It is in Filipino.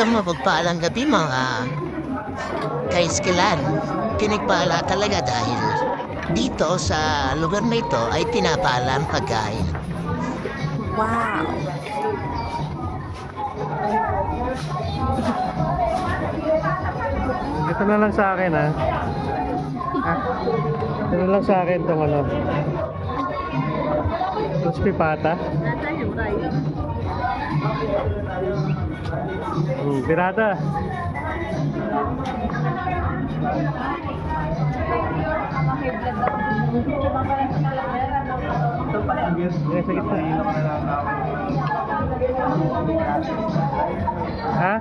Isang mapagpalang gabi mga kaiskilan. Pinagpala talaga dahil dito sa lugar na ito ay pinapala ang pagkain. Wow! Ito na lang sa akin ha. Ito na lang sa akin itong ano. Crispy pata. Pirata. Yes, sa gitna. Ha?